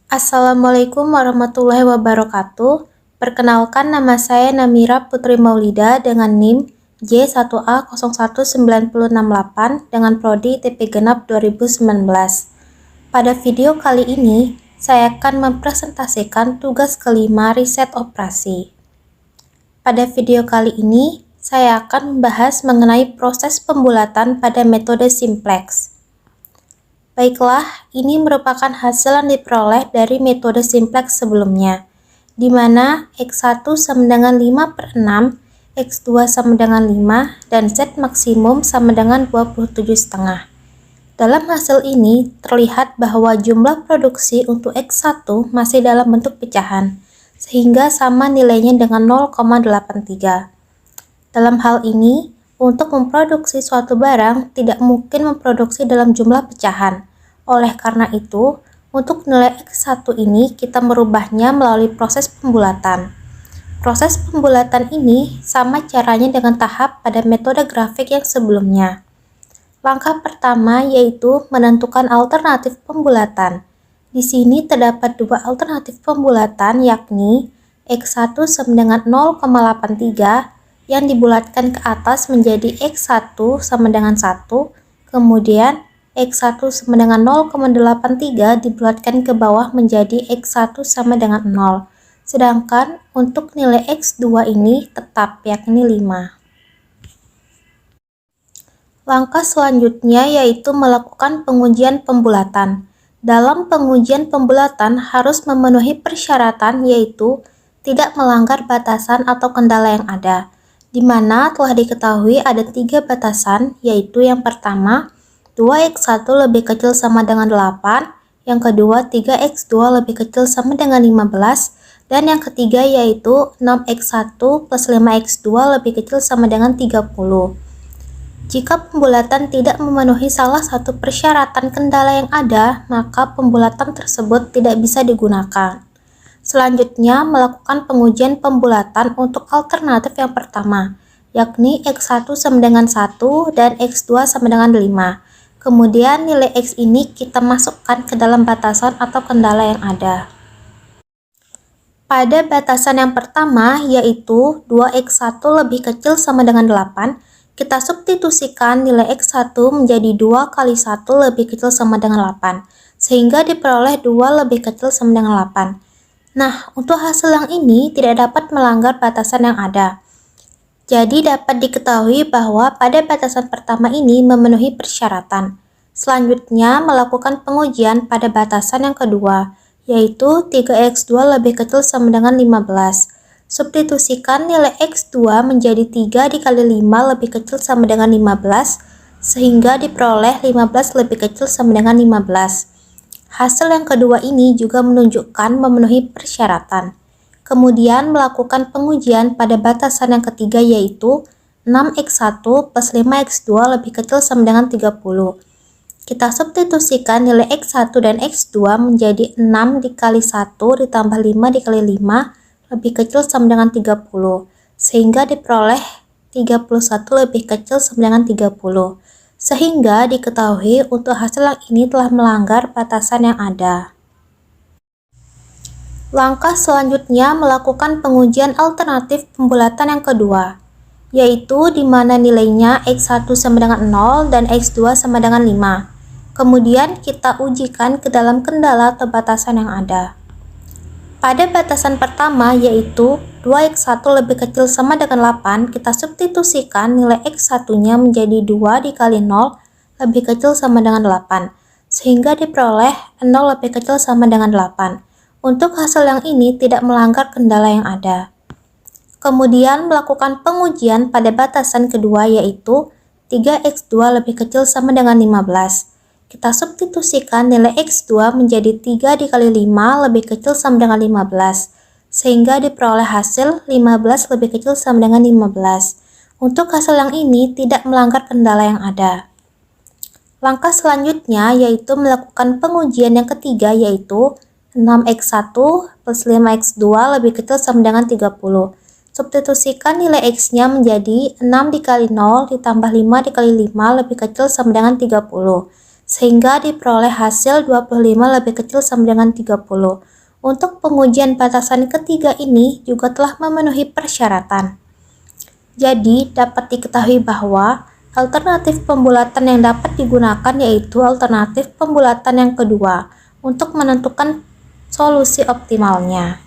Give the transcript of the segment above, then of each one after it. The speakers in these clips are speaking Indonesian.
Assalamualaikum warahmatullahi wabarakatuh. Perkenalkan, nama saya Namira Putri Maulida dengan NIM J1A01968 dengan prodi TP Genap 2019. Pada video kali ini, saya akan mempresentasikan tugas kelima riset operasi. Pada video kali ini, saya akan membahas mengenai proses pembulatan pada metode simplex. Baiklah, ini merupakan hasil yang diperoleh dari metode simplex sebelumnya, di mana X1 sama dengan 5/6, X2 sama dengan 5, dan Z maksimum sama dengan 27,5. Dalam hasil ini, terlihat bahwa jumlah produksi untuk X1 masih dalam bentuk pecahan, sehingga sama nilainya dengan 0,83. Dalam hal ini, untuk memproduksi suatu barang tidak mungkin memproduksi dalam jumlah pecahan. Oleh karena itu, untuk nilai X1 ini kita merubahnya melalui proses pembulatan. Proses pembulatan ini sama caranya dengan tahap pada metode grafik yang sebelumnya. Langkah pertama yaitu menentukan alternatif pembulatan. Di sini terdapat dua alternatif pembulatan, yakni X1 sama dengan 0,83 yang dibulatkan ke atas menjadi X1 sama dengan 1, kemudian X1 sama dengan 0,83 dibulatkan ke bawah menjadi X1 sama dengan 0. Sedangkan untuk nilai X2 ini tetap, yakni 5. Langkah selanjutnya yaitu melakukan pengujian pembulatan. Dalam pengujian pembulatan harus memenuhi persyaratan yaitu tidak melanggar batasan atau kendala yang ada, di mana telah diketahui ada 3 batasan, yaitu yang pertama 2x1 lebih kecil sama dengan 8, yang kedua 3x2 lebih kecil sama dengan 15, dan yang ketiga yaitu 6x1 plus 5x2 lebih kecil sama dengan 30. Jika pembulatan tidak memenuhi salah satu persyaratan kendala yang ada, maka pembulatan tersebut tidak bisa digunakan. Selanjutnya, melakukan pengujian pembulatan untuk alternatif yang pertama, yakni X1 sama dengan 1 dan X2 sama dengan 5. Kemudian nilai X ini kita masukkan ke dalam batasan atau kendala yang ada. Pada batasan yang pertama, yaitu 2x1 lebih kecil sama dengan 8, kita substitusikan nilai X1 menjadi 2 kali 1 lebih kecil sama dengan 8, sehingga diperoleh 2 lebih kecil sama dengan 8. Nah, untuk hasil yang ini tidak dapat melanggar batasan yang ada. Jadi dapat diketahui bahwa pada batasan pertama ini memenuhi persyaratan. Selanjutnya melakukan pengujian pada batasan yang kedua, yaitu 3x2 lebih kecil sama dengan 15. Substitusikan nilai x2 menjadi 3 dikali 5 lebih kecil sama dengan 15, sehingga diperoleh 15 lebih kecil sama dengan 15. Hasil yang kedua ini juga menunjukkan memenuhi persyaratan. Kemudian melakukan pengujian pada batasan yang ketiga yaitu 6x1 plus 5x2 lebih kecil sama dengan 30. Kita substitusikan nilai x1 dan x2 menjadi 6 dikali 1 ditambah 5 dikali 5 lebih kecil sama dengan 30, sehingga diperoleh 31 lebih kecil sama dengan 30. Sehingga diketahui untuk hasil yang ini telah melanggar batasan yang ada. Langkah selanjutnya melakukan pengujian alternatif pembulatan yang kedua, yaitu di mana nilainya X1 sama dengan 0 dan X2 sama dengan 5. Kemudian kita ujikan ke dalam kendala atau batasan yang ada. Pada batasan pertama yaitu 2x1 lebih kecil sama dengan 8, kita substitusikan nilai x1-nya menjadi 2 dikali 0 lebih kecil sama dengan 8, sehingga diperoleh 0 lebih kecil sama dengan 8. Untuk hasil yang ini tidak melanggar kendala yang ada. Kemudian melakukan pengujian pada batasan kedua yaitu 3x2 lebih kecil sama dengan 15. Kita substitusikan nilai X2 menjadi 3 dikali 5 lebih kecil sama dengan 15, sehingga diperoleh hasil 15 lebih kecil sama dengan 15. Untuk hasil yang ini tidak melanggar kendala yang ada. Langkah selanjutnya yaitu melakukan pengujian yang ketiga yaitu 6x1 plus 5x2 lebih kecil sama dengan 30. Substitusikan nilai X-nya menjadi 6 dikali 0 ditambah 5 dikali 5 lebih kecil sama dengan 30. sehingga diperoleh hasil 25 lebih kecil sama dengan 30. Untuk pengujian batasan ketiga ini juga telah memenuhi persyaratan. Jadi, dapat diketahui bahwa alternatif pembulatan yang dapat digunakan yaitu alternatif pembulatan yang kedua untuk menentukan solusi optimalnya.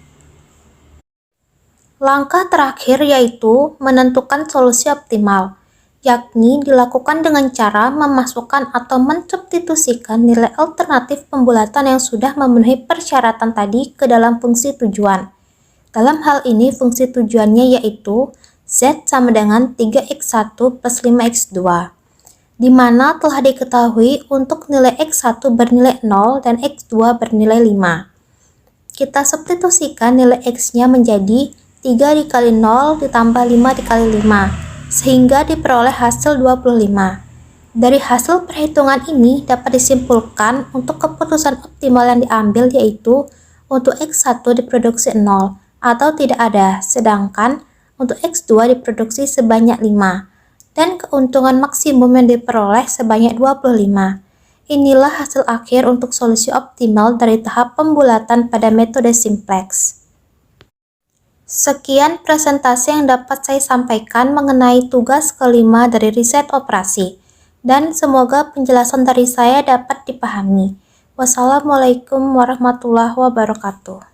Langkah terakhir yaitu menentukan solusi optimal, yakni dilakukan dengan cara memasukkan atau mensubstitusikan nilai alternatif pembulatan yang sudah memenuhi persyaratan tadi ke dalam fungsi tujuan. Dalam hal ini fungsi tujuannya yaitu Z sama dengan 3x1 plus 5x2, di mana telah diketahui untuk nilai x1 bernilai 0 dan x2 bernilai 5. Kita substitusikan nilai x-nya menjadi 3 dikali 0 ditambah 5 dikali 5, sehingga diperoleh hasil 25. Dari hasil perhitungan ini dapat disimpulkan untuk keputusan optimal yang diambil yaitu untuk X1 diproduksi 0 atau tidak ada, sedangkan untuk X2 diproduksi sebanyak 5, dan keuntungan maksimum yang diperoleh sebanyak 25. Inilah hasil akhir untuk solusi optimal dari tahap pembulatan pada metode simplex. Sekian presentasi yang dapat saya sampaikan mengenai tugas kelima dari riset operasi, dan semoga penjelasan dari saya dapat dipahami. Wassalamualaikum warahmatullahi wabarakatuh.